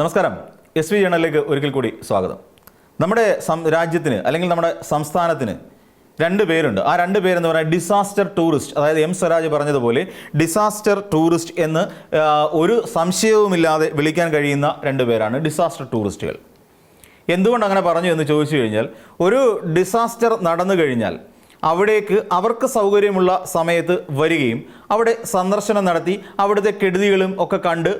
നമസ്കാരം. S V ജേണലിലേക്ക് ഒരിക്കൽ കൂടി സ്വാഗതം. നമ്മുടെ രാജ്യത്തിന് അല്ലെങ്കിൽ നമ്മുടെ സംസ്ഥാനത്തിന് രണ്ട് പേരുണ്ട്. ആ രണ്ട് പേരെന്ന് പറയുന്നത് ഡിസാസ്റ്റർ ടൂറിസ്റ്റ്, അതായത് എം സ്വരാജ് പറഞ്ഞതുപോലെ ഡിസാസ്റ്റർ ടൂറിസ്റ്റ് എന്ന് ഒരു സംശയവുമില്ലാതെ വിളിക്കാൻ കഴിയുന്ന രണ്ട് പേരാണ് ഡിസാസ്റ്റർ ടൂറിസ്റ്റുകൾ. എന്തുകൊണ്ട് അങ്ങനെ പറഞ്ഞു എന്ന് ചോദിച്ചു കഴിഞ്ഞാൽ, ഒരു ഡിസാസ്റ്റർ നടന്നു കഴിഞ്ഞാൽ അവിടേക്ക് അവർക്ക് സൗകര്യമുള്ള സമയത്ത് വരികയും അവിടെ സന്ദർശനം നടത്തി അവിടുത്തെ കെടുതികളും ഒക്കെ കണ്ട്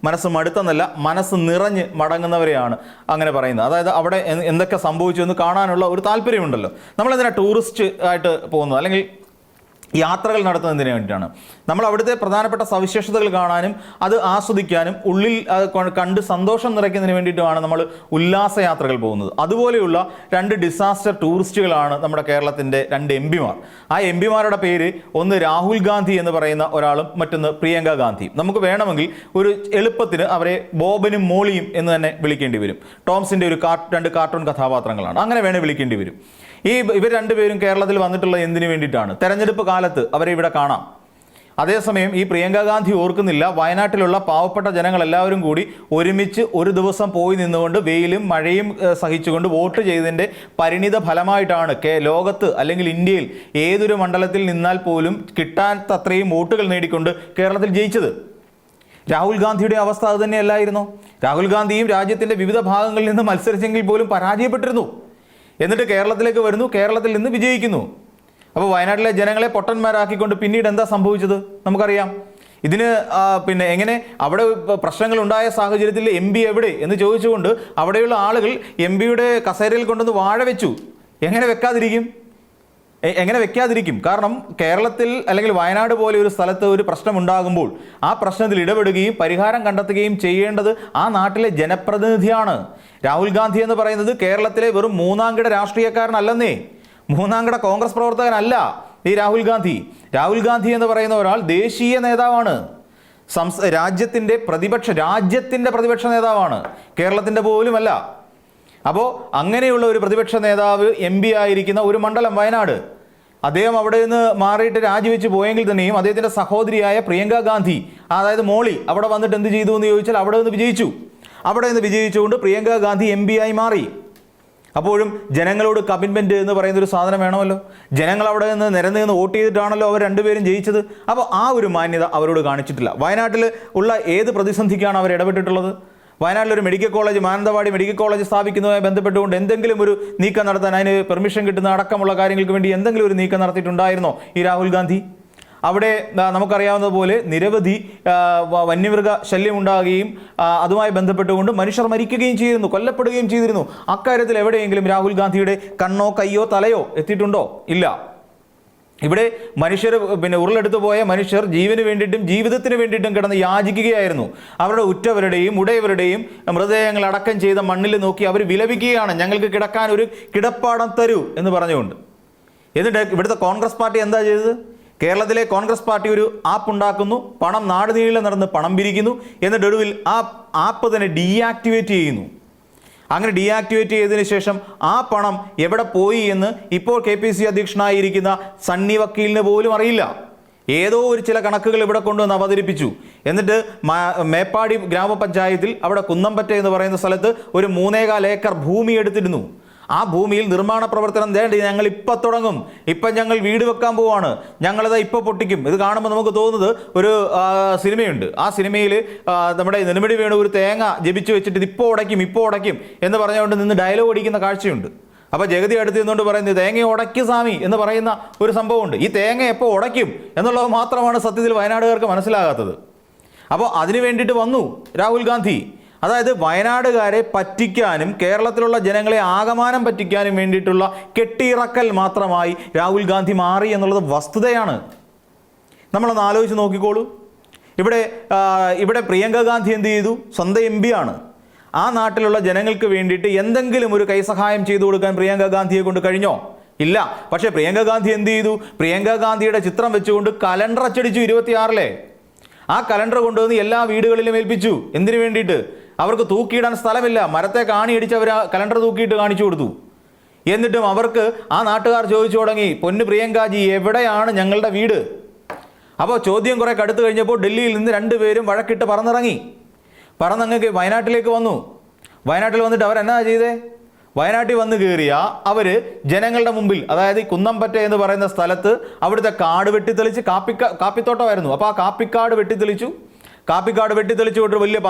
മനസ്സ് മടുത്തെന്നല്ല, മനസ്സ് നിറഞ്ഞ് മടങ്ങുന്നവരെയാണ് അങ്ങനെ പറയുന്നത്. അതായത് അവിടെ എന്തൊക്കെ സംഭവിച്ചു എന്ന് കാണാനുള്ള ഒരു താല്പര്യമുണ്ടല്ലോ. നമ്മളെന്തിനാണ് ടൂറിസ്റ്റ് ആയിട്ട് പോകുന്നത്, അല്ലെങ്കിൽ യാത്രകൾ നടത്തുന്നതിന് വേണ്ടിയിട്ടാണ്. നമ്മൾ അവിടുത്തെ പ്രധാനപ്പെട്ട സവിശേഷതകൾ കാണാനും അത് ആസ്വദിക്കാനും ഉള്ളിൽ കണ്ട് സന്തോഷം നിറയ്ക്കുന്നതിന് വേണ്ടിയിട്ടുമാണ് നമ്മൾ ഉല്ലാസയാത്രകൾ പോകുന്നത്. അതുപോലെയുള്ള രണ്ട് ഡിസാസ്റ്റർ ടൂറിസ്റ്റുകളാണ് നമ്മുടെ കേരളത്തിൻ്റെ രണ്ട് എംപിമാർ. ആ എംപിമാരുടെ പേര് ഒന്ന് രാഹുൽ ഗാന്ധി എന്ന് പറയുന്ന ഒരാളും മറ്റൊന്ന് പ്രിയങ്ക ഗാന്ധി. നമുക്ക് വേണമെങ്കിൽ ഒരു എളുപ്പത്തിന് അവരെ ബോബനും മോളിയും എന്ന് തന്നെ വിളിക്കേണ്ടി വരും. ടോംസിൻ്റെ രണ്ട് കാർട്ടൂൺ കഥാപാത്രങ്ങളാണ്, അങ്ങനെ വേണേൽ വിളിക്കേണ്ടി വരും. ഇവർ രണ്ടുപേരും കേരളത്തിൽ വന്നിട്ടുള്ളത് എന്തിനു വേണ്ടിയിട്ടാണ്? തെരഞ്ഞെടുപ്പ് കാലത്ത് അവരെ ഇവിടെ കാണാം. അതേസമയം ഈ പ്രിയങ്ക ഗാന്ധി ഓർക്കുന്നില്ല, വയനാട്ടിലുള്ള പാവപ്പെട്ട ജനങ്ങളെല്ലാവരും കൂടി ഒരുമിച്ച് ഒരു ദിവസം പോയി നിന്നുകൊണ്ട് വെയിലും മഴയും സഹിച്ചുകൊണ്ട് വോട്ട് ചെയ്തതിൻ്റെ പരിണിത ഫലമായിട്ടാണ് ലോകത്ത് അല്ലെങ്കിൽ ഇന്ത്യയിൽ ഏതൊരു മണ്ഡലത്തിൽ നിന്നാൽ പോലും കിട്ടാത്തത്രയും വോട്ടുകൾ നേടിക്കൊണ്ട് കേരളത്തിൽ ജയിച്ചത്. രാഹുൽ ഗാന്ധിയുടെ അവസ്ഥ അത് തന്നെയല്ലായിരുന്നോ? രാഹുൽ ഗാന്ധിയും രാജ്യത്തിൻ്റെ വിവിധ ഭാഗങ്ങളിൽ നിന്ന് മത്സരിച്ചെങ്കിൽ പോലും പരാജയപ്പെട്ടിരുന്നു. എന്നിട്ട് കേരളത്തിലേക്ക് വരുന്നു, കേരളത്തിൽ നിന്ന് വിജയിക്കുന്നു. അപ്പോൾ വയനാട്ടിലെ ജനങ്ങളെ പൊട്ടന്മാരാക്കിക്കൊണ്ട് പിന്നീട് എന്താ സംഭവിച്ചത് നമുക്കറിയാം. ഇതിന് എങ്ങനെ അവിടെ പ്രശ്നങ്ങളുണ്ടായ സാഹചര്യത്തിൽ എം പി എവിടെ എന്ന് ചോദിച്ചുകൊണ്ട് അവിടെയുള്ള ആളുകൾ എം പിയുടെ കസേരയിൽ കൊണ്ടുവന്ന് വാഴ വെച്ചു. എങ്ങനെ വെക്കാതിരിക്കും? കാരണം കേരളത്തിൽ അല്ലെങ്കിൽ വയനാട് പോലെ ഒരു സ്ഥലത്ത് ഒരു പ്രശ്നമുണ്ടാകുമ്പോൾ ആ പ്രശ്നത്തിൽ ഇടപെടുകയും പരിഹാരം കണ്ടെത്തുകയും ചെയ്യേണ്ടത് ആ നാട്ടിലെ ജനപ്രതിനിധിയാണ്. രാഹുൽ ഗാന്ധി എന്ന് പറയുന്നത് കേരളത്തിലെ വെറും മൂന്നാംകിട രാഷ്ട്രീയക്കാരനല്ലെന്നേ, മൂന്നാംകിട കോൺഗ്രസ് പ്രവർത്തകനല്ല ഈ രാഹുൽ ഗാന്ധി. രാഹുൽ ഗാന്ധി എന്ന് പറയുന്ന ഒരാൾ ദേശീയ നേതാവാണ്, രാജ്യത്തിൻ്റെ പ്രതിപക്ഷ നേതാവാണ്, കേരളത്തിൻ്റെ പോലുമല്ല. അപ്പോൾ അങ്ങനെയുള്ള ഒരു പ്രതിപക്ഷ നേതാവ് എം പി ആയിരിക്കുന്ന ഒരു മണ്ഡലം വയനാട്, അദ്ദേഹം അവിടെ നിന്ന് മാറിയിട്ട് രാജിവെച്ച് പോയെങ്കിൽ തന്നെയും അദ്ദേഹത്തിൻ്റെ സഹോദരിയായ പ്രിയങ്ക ഗാന്ധി, അതായത് മോളി, അവിടെ വന്നിട്ട് എന്ത് ചെയ്തു എന്ന് ചോദിച്ചാൽ അവിടെ നിന്ന് വിജയിച്ചുകൊണ്ട് പ്രിയങ്ക ഗാന്ധി എം പി ആയി മാറി. അപ്പോഴും ജനങ്ങളോട് കമ്മിറ്റ്മെൻറ്റ് എന്ന് പറയുന്നൊരു സാധനം വേണമല്ലോ. ജനങ്ങൾ അവിടെ നിന്ന് നിരന്ന് വോട്ട് ചെയ്തിട്ടാണല്ലോ അവർ രണ്ടുപേരും ജയിച്ചത്. അപ്പോൾ ആ ഒരു മാന്യത അവരോട് കാണിച്ചിട്ടില്ല. വയനാട്ടിൽ ഉള്ള ഏത് പ്രതിസന്ധിക്കാണ് അവർ ഇടപെട്ടിട്ടുള്ളത്? വയനാട്ടിലൊരു medical college, Mananthavady medical college സ്ഥാപിക്കുന്നതുമായി ബന്ധപ്പെട്ടുകൊണ്ട് എന്തെങ്കിലും ഒരു നീക്കം നടത്താൻ, അതിന് പെർമിഷൻ കിട്ടുന്ന അടക്കമുള്ള കാര്യങ്ങൾക്ക് വേണ്ടി എന്തെങ്കിലും ഒരു നീക്കം നടത്തിയിട്ടുണ്ടായിരുന്നോ ഈ രാഹുൽ ഗാന്ധി? അവിടെ നമുക്കറിയാവുന്നതുപോലെ നിരവധി വന്യമൃഗ ശല്യം ഉണ്ടാകുകയും അതുമായി ബന്ധപ്പെട്ടുകൊണ്ട് മനുഷ്യർ മരിക്കുകയും ചെയ്തിരുന്നു, കൊല്ലപ്പെടുകയും ചെയ്തിരുന്നു. അക്കാര്യത്തിൽ എവിടെയെങ്കിലും രാഹുൽ ഗാന്ധിയുടെ കണ്ണോ കയ്യോ തലയോ എത്തിയിട്ടുണ്ടോ? ഇല്ല. ഇവിടെ മനുഷ്യർ ഉരുളെടുത്തു പോയ മനുഷ്യർ ജീവന് വേണ്ടിയിട്ടും ജീവിതത്തിന് വേണ്ടിയിട്ടും കിടന്ന് യാചിക്കുകയായിരുന്നു. അവരുടെ ഉറ്റവരുടെയും ഉടയവരുടെയും മൃതദേഹങ്ങൾ അടക്കം ചെയ്ത മണ്ണിൽ നോക്കി അവർ വിലപിക്കുകയാണ്, ഞങ്ങൾക്ക് കിടക്കാൻ ഒരു കിടപ്പാടം തരൂ എന്ന് പറഞ്ഞുകൊണ്ട്. എന്നിട്ട് ഇവിടുത്തെ കോൺഗ്രസ് പാർട്ടി എന്താ ചെയ്തത്? കേരളത്തിലെ കോൺഗ്രസ് പാർട്ടി ഒരു ആപ്പ് ഉണ്ടാക്കുന്നു, പണം നാടുനീളെ നടന്ന് പണം പിരിക്കുന്നു, എന്നിട്ട് ഒടുവിൽ ആ ആപ്പ് തന്നെ ഡീആക്ടിവേറ്റ് ചെയ്യുന്നു. അങ്ങനെ ഡീആക്ടിവേറ്റ് ചെയ്തതിന് ശേഷം ആ പണം എവിടെ പോയി എന്ന് ഇപ്പോൾ KPCC അധ്യക്ഷനായിരിക്കുന്ന സണ്ണി വക്കീലിന് പോലും അറിയില്ല. ഏതോ ചില കണക്കുകൾ ഇവിടെ കൊണ്ടുവന്ന് അവതരിപ്പിച്ചു. എന്നിട്ട് മേപ്പാടി ഗ്രാമപഞ്ചായത്തിൽ അവിടെ കുന്നമ്പറ്റ എന്ന് പറയുന്ന സ്ഥലത്ത് ഒരു 3.25 ഏക്കർ ഭൂമി എടുത്തിരുന്നു. ആ ഭൂമിയിൽ നിർമ്മാണ പ്രവർത്തനം ഞങ്ങൾ ഇപ്പം തുടങ്ങും, ഇപ്പം ഞങ്ങൾ വീട് വെക്കാൻ പോവാണ്, ഞങ്ങളത് ഇപ്പോൾ പൊട്ടിക്കും. ഇത് കാണുമ്പോൾ നമുക്ക് തോന്നുന്നത് ഒരു സിനിമയുണ്ട്. ആ സിനിമയിൽ നമ്മുടെ നെടുമുടി വേണു ഒരു തേങ്ങ ജപിച്ചു വെച്ചിട്ട് ഇപ്പോൾ ഉടയ്ക്കും എന്ന് പറഞ്ഞുകൊണ്ട് നിന്ന് ഡയലോഗ് അടിക്കുന്ന കാഴ്ചയുണ്ട്. അപ്പോൾ ജഗതി അടുത്ത് നിന്നുകൊണ്ട് പറയുന്നത് തേങ്ങ ഉടയ്ക്കും സ്വാമി എന്ന് പറയുന്ന ഒരു സംഭവമുണ്ട്. ഈ തേങ്ങ എപ്പോൾ ഉടയ്ക്കും എന്നുള്ളത് മാത്രമാണ് സത്യത്തിൽ വയനാടുകാർക്ക് മനസ്സിലാകാത്തത്. അപ്പോൾ അതിനു വേണ്ടിയിട്ട് വന്നു രാഹുൽ ഗാന്ധി. അതായത് വയനാടുകാരെ പറ്റിക്കാനും കേരളത്തിലുള്ള ജനങ്ങളെ ആകമാനം പറ്റിക്കാനും വേണ്ടിയിട്ടുള്ള കെട്ടിയിറക്കൽ മാത്രമായി രാഹുൽ ഗാന്ധി മാറി എന്നുള്ളത് വസ്തുതയാണ്. നമ്മളൊന്ന് ആലോചിച്ച് നോക്കിക്കോളൂ. ഇവിടെ പ്രിയങ്ക ഗാന്ധി എന്ത് ചെയ്തു? സ്വന്തം എം പി ആണ്. ആ നാട്ടിലുള്ള ജനങ്ങൾക്ക് വേണ്ടിയിട്ട് എന്തെങ്കിലും ഒരു കൈസഹായം ചെയ്തു കൊടുക്കാൻ പ്രിയങ്ക ഗാന്ധിയെ കൊണ്ട് കഴിഞ്ഞോ? ഇല്ല. പക്ഷേ പ്രിയങ്ക ഗാന്ധി എന്ത് ചെയ്തു? പ്രിയങ്ക ഗാന്ധിയുടെ ചിത്രം വെച്ചുകൊണ്ട് കലണ്ടർ അച്ചടിച്ചു 26-ലെ. ആ കലണ്ടർ കൊണ്ടുവന്ന് എല്ലാ വീടുകളിലും ഏൽപ്പിച്ചു. എന്തിനു വേണ്ടിയിട്ട്? അവർക്ക് തൂക്കിയിടാൻ സ്ഥലമില്ല, മരത്തെ കാണിയടിച്ച് അവർ ആ കലണ്ടർ തൂക്കിയിട്ട് കാണിച്ചു കൊടുത്തു. എന്നിട്ടും അവർക്ക് ആ നാട്ടുകാർ ചോദിച്ചു തുടങ്ങി, പൊന്നു പ്രിയങ്കാജി എവിടെയാണ് ഞങ്ങളുടെ വീട്? അപ്പോൾ ചോദ്യം കുറെ കടുത്തു കഴിഞ്ഞപ്പോൾ ഡൽഹിയിൽ നിന്ന് രണ്ടുപേരും വഴക്കിട്ട് പറന്നിറങ്ങി. പറന്നങ്ങ് വയനാട്ടിലേക്ക് വന്നു. വയനാട്ടിൽ വന്നിട്ട് അവരെന്നാ ചെയ്തേ? വയനാട്ടിൽ വന്ന് കയറിയ അവർ ജനങ്ങളുടെ മുമ്പിൽ, അതായത് കുന്നംപറ്റ എന്ന് പറയുന്ന സ്ഥലത്ത് അവിടുത്തെ കാട് വെട്ടിത്തെളിച്ച് കാപ്പിത്തോട്ടമായിരുന്നു. അപ്പോൾ ആ കാപ്പിക്കാട് വെട്ടിത്തെളിച്ചു. കാപ്പിക്കാട് വെട്ടിത്തെളിച്ചുകൊണ്ട് വലിയ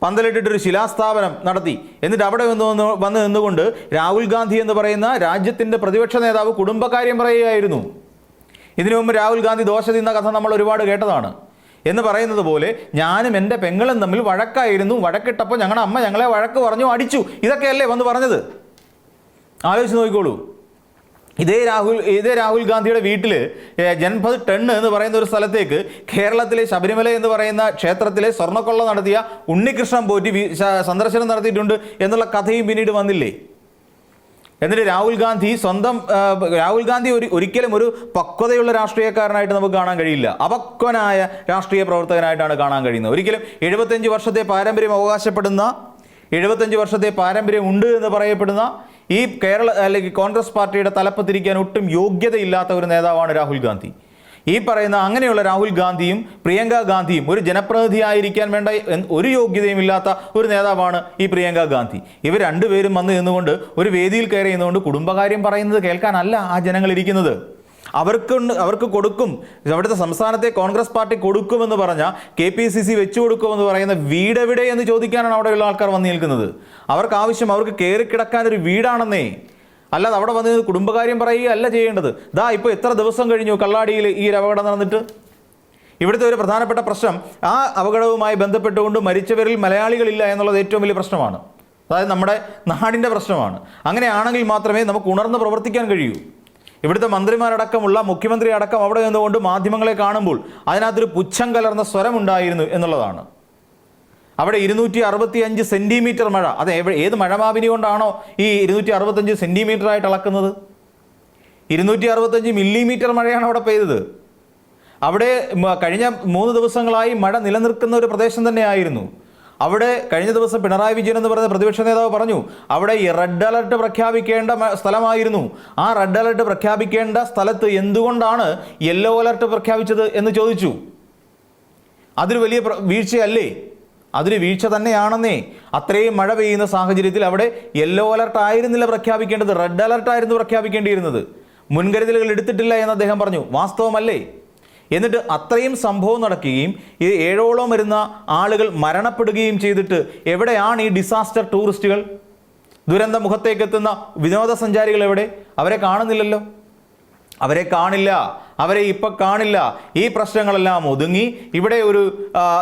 പന്തലിട്ടിട്ടൊരു ശിലാസ്ഥാപനം നടത്തി. എന്നിട്ട് അവിടെ വന്ന് നിന്നുകൊണ്ട് രാഹുൽ ഗാന്ധി എന്ന് പറയുന്ന രാജ്യത്തിൻ്റെ പ്രതിപക്ഷ നേതാവ് കുടുംബകാര്യം പറയുകയായിരുന്നു. ഇതിനു മുമ്പ് രാഹുൽ ഗാന്ധി ദോശ തിന്ന കഥ നമ്മൾ ഒരുപാട് കേട്ടതാണ്. എന്ന് പറയുന്നത് പോലെ ഞാനും എൻ്റെ പെങ്ങളും തമ്മിൽ വഴക്കായിരുന്നു, വഴക്കിട്ടപ്പോൾ ഞങ്ങളുടെ അമ്മ ഞങ്ങളെ വഴക്ക് പറഞ്ഞു, അടിച്ചു. ഇതൊക്കെയല്ലേ വന്ന് പറഞ്ഞത്? ആലോചിച്ച് നോക്കിക്കോളൂ. ഇതേ രാഹുൽ ഗാന്ധിയുടെ വീട്ടിൽ ജൻപത് ടണ്ണ് എന്ന് പറയുന്ന ഒരു സ്ഥലത്തേക്ക് കേരളത്തിലെ ശബരിമല എന്ന് പറയുന്ന ക്ഷേത്രത്തിലെ സ്വർണ്ണക്കൊള്ള നടത്തിയ ഉണ്ണികൃഷ്ണൻ പോറ്റി സന്ദർശനം നടത്തിയിട്ടുണ്ട് എന്നുള്ള കഥയും പിന്നീട് വന്നില്ലേ? എന്നിട്ട് രാഹുൽ ഗാന്ധി ഒരിക്കലും ഒരു പക്വതയുള്ള രാഷ്ട്രീയക്കാരനായിട്ട് നമുക്ക് കാണാൻ കഴിയില്ല. അപക്വനായ രാഷ്ട്രീയ പ്രവർത്തകനായിട്ടാണ് കാണാൻ കഴിയുന്നത്. ഒരിക്കലും 75 വർഷത്തെ പാരമ്പര്യം അവകാശപ്പെടുന്ന, 75 വർഷത്തെ പാരമ്പര്യം ഉണ്ട് എന്ന് പറയപ്പെടുന്ന ഈ അല്ലെങ്കിൽ കോൺഗ്രസ് പാർട്ടിയുടെ തലപ്പത്തിരിക്കാൻ ഒട്ടും യോഗ്യതയില്ലാത്ത ഒരു നേതാവാണ് രാഹുൽ ഗാന്ധി. ഈ പറയുന്ന അങ്ങനെയുള്ള രാഹുൽ ഗാന്ധിയും പ്രിയങ്ക ഗാന്ധിയും ഒരു ജനപ്രതിനിധിയായിരിക്കാൻ വേണ്ട ഒരു യോഗ്യതയും ഇല്ലാത്ത ഒരു നേതാവാണ് ഈ പ്രിയങ്ക ഗാന്ധി. ഇവർ രണ്ടുപേരും വന്ന് നിന്നുകൊണ്ട് ഒരു വേദിയിൽ കയറി നിന്നുകൊണ്ട് കുടുംബകാര്യം പറയുന്നത് കേൾക്കാനല്ല ആ ജനങ്ങൾ ഇരിക്കുന്നത്. അവർക്ക് കൊടുക്കും, അവിടുത്തെ സംസ്ഥാനത്തെ കോൺഗ്രസ് പാർട്ടി കൊടുക്കുമെന്ന് പറഞ്ഞ KPCC വെച്ചു കൊടുക്കുമെന്ന് പറയുന്ന വീടെവിടെ എന്ന് ചോദിക്കാനാണ് അവിടെയുള്ള ആൾക്കാർ വന്ന് നിൽക്കുന്നത്. അവർക്ക് ആവശ്യം അവർക്ക് കയറി കിടക്കാൻ ഒരു വീടാണെന്നേ, അല്ലാതെ അവിടെ വന്ന് കുടുംബകാര്യം പറയുകയല്ല ചെയ്യേണ്ടത്. ഇപ്പോൾ എത്ര ദിവസം കഴിഞ്ഞു കള്ളാടിയിൽ ഈ ഒരു അപകടം നടന്നിട്ട്? ഇവിടുത്തെ ഒരു പ്രധാനപ്പെട്ട പ്രശ്നം ആ അപകടവുമായി ബന്ധപ്പെട്ടുകൊണ്ട് മരിച്ചവരിൽ മലയാളികളില്ല എന്നുള്ളത് ഏറ്റവും വലിയ പ്രശ്നമാണ്. അതായത് നമ്മുടെ നാടിൻ്റെ പ്രശ്നമാണ്. അങ്ങനെയാണെങ്കിൽ മാത്രമേ നമുക്ക് ഉണർന്ന് പ്രവർത്തിക്കാൻ കഴിയൂ. ഇവിടുത്തെ മന്ത്രിമാരടക്കമുള്ള മുഖ്യമന്ത്രി അടക്കം അവിടെ നിന്നുകൊണ്ട് മാധ്യമങ്ങളെ കാണുമ്പോൾ അതിനകത്തൊരു പുച്ഛം കലർന്ന സ്വരമുണ്ടായിരുന്നു എന്നുള്ളതാണ്. അവിടെ 265 സെൻറ്റിമീറ്റർ മഴ, അത് ഏത് മഴമാപിനി കൊണ്ടാണോ ഈ 265 സെൻറ്റിമീറ്റർ ആയിട്ട് അളക്കുന്നത്? 265 മില്ലിമീറ്റർ മഴയാണ് അവിടെ പെയ്തത്. അവിടെ കഴിഞ്ഞ 3 ദിവസങ്ങളായി മഴ നിലനിൽക്കുന്ന ഒരു പ്രദേശം തന്നെയായിരുന്നു. അവിടെ കഴിഞ്ഞ ദിവസം പിണറായി വിജയൻ എന്ന് പറയുന്ന പ്രതിപക്ഷ നേതാവ് പറഞ്ഞു അവിടെ ഈ റെഡ് അലർട്ട് പ്രഖ്യാപിക്കേണ്ട സ്ഥലമായിരുന്നു. ആ റെഡ് അലർട്ട് പ്രഖ്യാപിക്കേണ്ട സ്ഥലത്ത് എന്തുകൊണ്ടാണ് യെല്ലോ അലർട്ട് പ്രഖ്യാപിച്ചത് എന്ന് ചോദിച്ചു. അതൊരു വലിയ വീഴ്ചയല്ലേ? അതൊരു വീഴ്ച തന്നെയാണെന്നേ. അത്രയും മഴ പെയ്യുന്ന സാഹചര്യത്തിൽ അവിടെ യെല്ലോ അലർട്ട് ആയിരുന്നില്ല പ്രഖ്യാപിക്കേണ്ടത്, റെഡ് അലർട്ടായിരുന്നു പ്രഖ്യാപിക്കേണ്ടിയിരുന്നത്. മുൻകരുതലുകൾ എടുത്തിട്ടില്ല എന്ന് അദ്ദേഹം പറഞ്ഞു. വാസ്തവമല്ലേ? എന്നിട്ട് അത്രയും സംഭവം നടക്കുകയും ഇത് 7ഓളം വരുന്ന ആളുകൾ മരണപ്പെടുകയും ചെയ്തിട്ട് എവിടെയാണ് ഈ ഡിസാസ്റ്റർ ടൂറിസ്റ്റുകൾ? ദുരന്ത മുഖത്തേക്കെത്തുന്ന വിനോദസഞ്ചാരികൾ എവിടെ? അവരെ കാണുന്നില്ലല്ലോ. അവരെ കാണില്ല, അവരെ ഇപ്പം കാണില്ല. ഈ പ്രശ്നങ്ങളെല്ലാം ഒതുങ്ങി ഇവിടെ ഒരു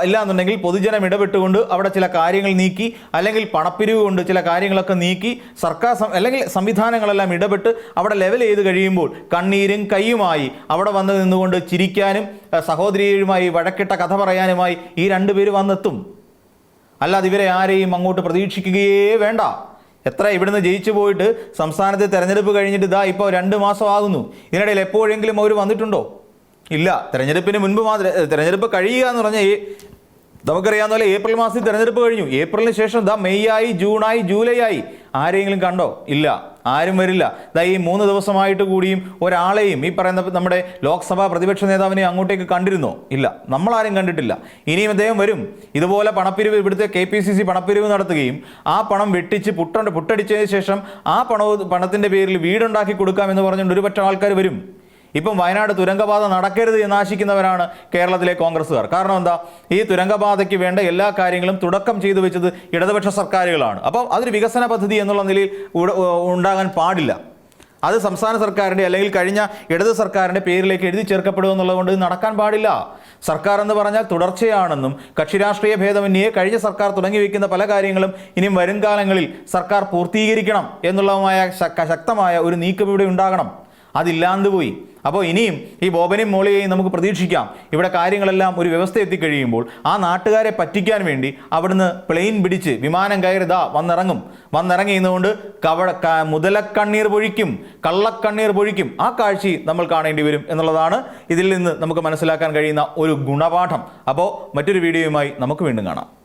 ഇല്ലാന്നുണ്ടെങ്കിൽ പൊതുജനം ഇടപെട്ടുകൊണ്ട് അവിടെ ചില കാര്യങ്ങൾ നീക്കി, അല്ലെങ്കിൽ പണപ്പിരിവ് കൊണ്ട് ചില കാര്യങ്ങളൊക്കെ നീക്കി സർക്കാർ അല്ലെങ്കിൽ സംവിധാനങ്ങളെല്ലാം ഇടപെട്ട് അവിടെ ലെവൽ ചെയ്ത് കഴിയുമ്പോൾ കണ്ണീരും കയ്യുമായി അവിടെ വന്ന് നിന്നുകൊണ്ട് ചിരിക്കാനും സഹോദരിയുമായി വഴക്കിട്ട കഥ പറയാനുമായി ഈ രണ്ടുപേര് വന്നെത്തും. അല്ലാതെ ഇവരെ ആരെയും അങ്ങോട്ട് പ്രതീക്ഷിക്കുകയേ വേണ്ട. എത്ര ഇവിടുന്ന് ജയിച്ചു പോയിട്ട് സംസ്ഥാനത്തെ തെരഞ്ഞെടുപ്പ് കഴിഞ്ഞിട്ട് ഇപ്പോൾ 2 മാസം ആകുന്നു. ഇതിനിടയിൽ എപ്പോഴെങ്കിലും അവർ വന്നിട്ടുണ്ടോ? ഇല്ല. തെരഞ്ഞെടുപ്പിന് മുൻപ് മാത്രം, തെരഞ്ഞെടുപ്പ് കഴിയുക എന്ന് പറഞ്ഞാൽ നമുക്കറിയാവുന്ന പോലെ ഏപ്രിൽ മാസത്തിൽ തെരഞ്ഞെടുപ്പ് കഴിഞ്ഞു. ഏപ്രിലിന് ശേഷം മെയ് ആയി, ജൂണായി, ജൂലൈ ആയി. ആരെങ്കിലും കണ്ടോ? ഇല്ല, ആരും വരില്ല. ഈ 3 ദിവസമായിട്ട് കൂടിയും ഒരാളെയും ഈ പറയുന്ന നമ്മുടെ ലോക്സഭാ പ്രതിപക്ഷ നേതാവിനെ അങ്ങോട്ടേക്ക് കണ്ടിരുന്നോ? ഇല്ല, നമ്മളാരും കണ്ടിട്ടില്ല. ഇനിയും അദ്ദേഹം വരും. ഇതുപോലെ പണപ്പിരിവ്, ഇവിടുത്തെ KPCC പണപ്പിരിവ് നടത്തുകയും ആ പണം വെട്ടിച്ച് പുട്ടടിച്ചതിന് ശേഷം ആ പണത്തിൻ്റെ പേരിൽ വീടുണ്ടാക്കി കൊടുക്കാമെന്ന് പറഞ്ഞുകൊണ്ട് ഒരുപറ്റം ആൾക്കാർ വരും. ഇപ്പം വയനാട് തുരങ്കപാത നടക്കരുത് എന്ന് ആശിക്കുന്നവരാണ് കേരളത്തിലെ കോൺഗ്രസ്സുകാർ. കാരണം എന്താ? ഈ തുരങ്കപാതയ്ക്ക് വേണ്ട എല്ലാ കാര്യങ്ങളും തുടക്കം ചെയ്തു വെച്ചത് ഇടതുപക്ഷ സർക്കാരുകളാണ്. അപ്പം അതൊരു വികസന പദ്ധതി എന്നുള്ള നിലയിൽ ഉണ്ടാകാൻ പാടില്ല. അത് സംസ്ഥാന സർക്കാരിൻ്റെ അല്ലെങ്കിൽ കഴിഞ്ഞ ഇടത് സർക്കാരിൻ്റെ പേരിലേക്ക് എഴുതി ചേർക്കപ്പെടുമെന്നുള്ളത് കൊണ്ട് നടക്കാൻ പാടില്ല. സർക്കാർ എന്ന് പറഞ്ഞാൽ തുടർച്ചയാണെന്നും കക്ഷി രാഷ്ട്രീയ ഭേദമന്യേ കഴിഞ്ഞ സർക്കാർ തുടങ്ങി വയ്ക്കുന്ന പല കാര്യങ്ങളും ഇനിയും വരും കാലങ്ങളിൽ സർക്കാർ പൂർത്തീകരിക്കണം എന്നുള്ളതുമായ ശക്തമായ ഒരു നീക്കം ഇവിടെ ഉണ്ടാകണം. അതില്ലാണ്ട് പോയി. അപ്പോൾ ഇനിയും ഈ ബോബനെയും മോളിയെയും നമുക്ക് പ്രതീക്ഷിക്കാം. ഇവിടെ കാര്യങ്ങളെല്ലാം ഒരു വ്യവസ്ഥ എത്തിക്കഴിയുമ്പോൾ ആ നാട്ടുകാരെ പറ്റിക്കാൻ വേണ്ടി അവിടുന്ന് പ്ലെയിൻ പിടിച്ച് വിമാനം കയറി വന്നിറങ്ങി നിന്നുകൊണ്ട് മുതലക്കണ്ണീർ പൊഴിക്കും, കള്ളക്കണ്ണീർ പൊഴിക്കും. ആ കാഴ്ച നമ്മൾ കാണേണ്ടി വരും എന്നുള്ളതാണ് ഇതിൽ നിന്ന് നമുക്ക് മനസ്സിലാക്കാൻ കഴിയുന്ന ഒരു ഗുണപാഠം. അപ്പോൾ മറ്റൊരു വീഡിയോയുമായി നമുക്ക് വീണ്ടും കാണാം.